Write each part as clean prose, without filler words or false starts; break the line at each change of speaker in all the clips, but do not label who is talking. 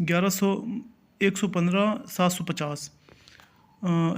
115-750।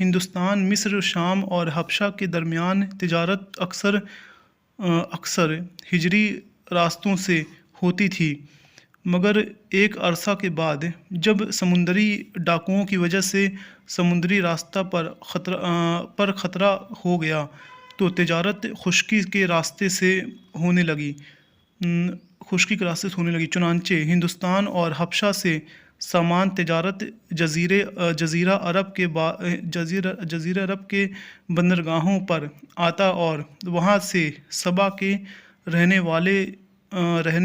ہندوستان، مصر، شام اور حبشہ کے درمیان تجارت اکثر ہجری راستوں سے ہوتی تھی، مگر ایک عرصہ کے بعد جب سمندری ڈاکوؤں کی وجہ سے سمندری راستہ پر خطرہ ہو گیا تو تجارت خشکی کے راستے سے ہونے لگی چنانچہ ہندوستان اور حبشہ سے سامان تجارت جزیرہ عرب کے بندرگاہوں پر آتا اور وہاں سے سبا کے رہنے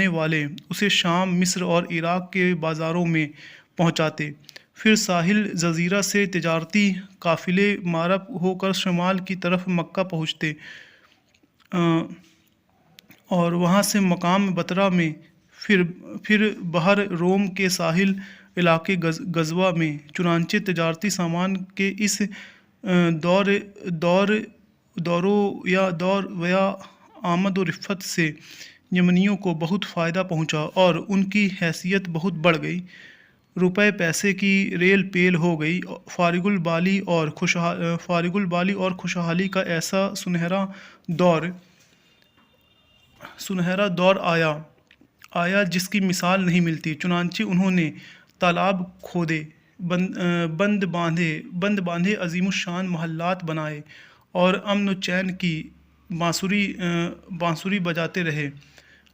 والے اسے شام، مصر اور عراق کے بازاروں میں پہنچاتے۔ پھر ساحل جزیرہ سے تجارتی قافلے مارب ہو کر شمال کی طرف مکہ پہنچتے اور وہاں سے مقام بترا میں پھر بحر روم کے ساحل علاقے غزوہ میں۔ چنانچہ تجارتی سامان کے اس دور ویا آمد و رفت سے یمنیوں کو بہت فائدہ پہنچا اور ان کی حیثیت بہت بڑھ گئی، روپے پیسے کی ریل پیل ہو گئی، فارغ البالی اور خوشحالی کا ایسا سنہرا دور آیا جس کی مثال نہیں ملتی۔ چنانچہ انہوں نے تالاب کھودے، بند باندھے، عظیم الشان محلات بنائے اور امن و چین کی بانسری بجاتے رہے۔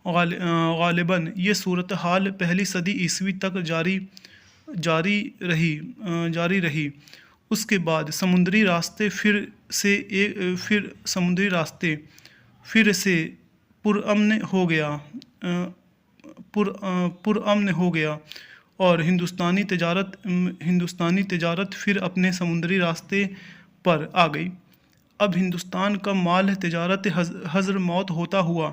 غالباً یہ صورتحال پہلی صدی عیسوی تک جاری رہی۔ اس کے بعد سمندری راستے پھر سے پرامن ہو گیا اور ہندوستانی تجارت پھر اپنے سمندری راستے پر آ گئی۔ اب ہندوستان کا مال تجارت حضر موت ہوتا ہوا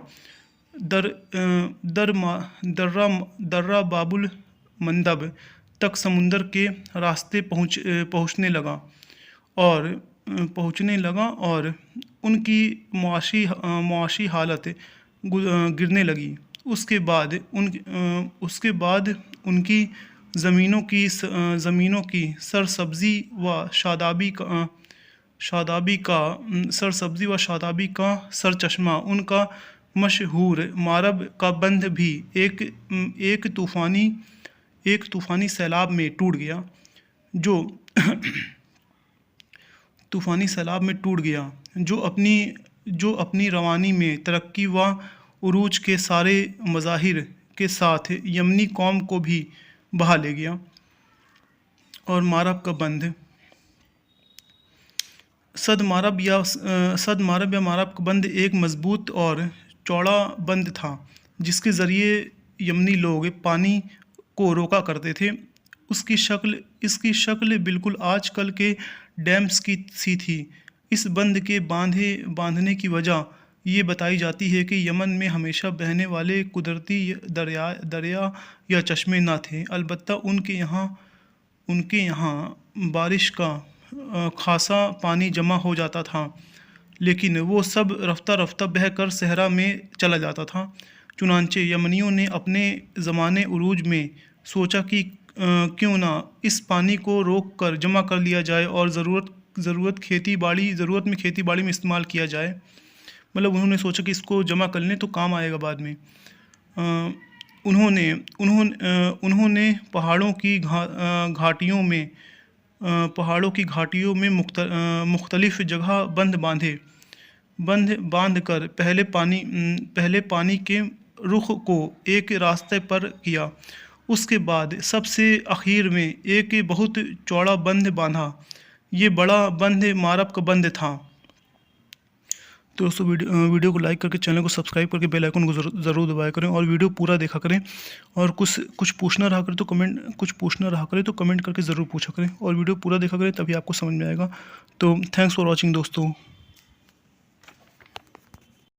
درہ باب المندب تک سمندر کے راستے پہنچنے لگا اور ان کی معاشی حالت گرنے لگی۔ اس کے بعد ان کی زمینوں کی سرسبزی و شادابی کا سرچشمہ، ان کا مشہور مارب کا بندھ بھی ایک طوفانی سیلاب میں ٹوٹ گیا جو اپنی روانی میں ترقی و عروج کے سارے مظاہر کے ساتھ یمنی قوم کو بھی بہا لے گیا۔ اور مارب کا بندھ صد مارب یا مارب کا بندھ ایک مضبوط اور چوڑا بند تھا جس کے ذریعے یمنی لوگ پانی کو روکا کرتے تھے۔ اس کی شکل بالکل آج کل کے ڈیمز کی سی تھی۔ اس بند کے باندھنے کی وجہ یہ بتائی جاتی ہے کہ یمن میں ہمیشہ بہنے والے قدرتی دریا یا چشمے نہ تھے، البتہ ان کے یہاں بارش کا خاصا پانی جمع ہو جاتا تھا، لیکن وہ سب رفتہ رفتہ بہہ کر صحرا میں چلا جاتا تھا۔ چنانچہ یمنیوں نے اپنے زمانے عروج میں سوچا کہ کیوں نہ اس پانی کو روک کر جمع کر لیا جائے اور ضرورت میں کھیتی باڑی میں استعمال کیا جائے۔ مطلب انہوں نے سوچا کہ اس کو جمع کر لیں تو کام آئے گا بعد میں۔ انہوں نے پہاڑوں کی گھاٹیوں میں مختلف جگہ بند باندھ کر پہلے پانی کے رخ کو ایک راستے پر کیا۔ اس کے بعد سب سے اخیر میں ایک بہت چوڑا بند باندھا۔ یہ بڑا بند مارب کا بند تھا۔ تو دوستو ویڈیو کو لائک کر کے چینل کو سبسکرائب کر کے بیل آئیکن کو ضرور دبایا کریں اور ویڈیو پورا دیکھا کریں، اور کچھ پوچھنا رہا کرے تو کمنٹ کر کے ضرور پوچھا کریں، اور ویڈیو پورا دیکھا کریں تبھی آپ کو سمجھ میں آئے گا۔ تو تھینکس فار واچنگ دوستو۔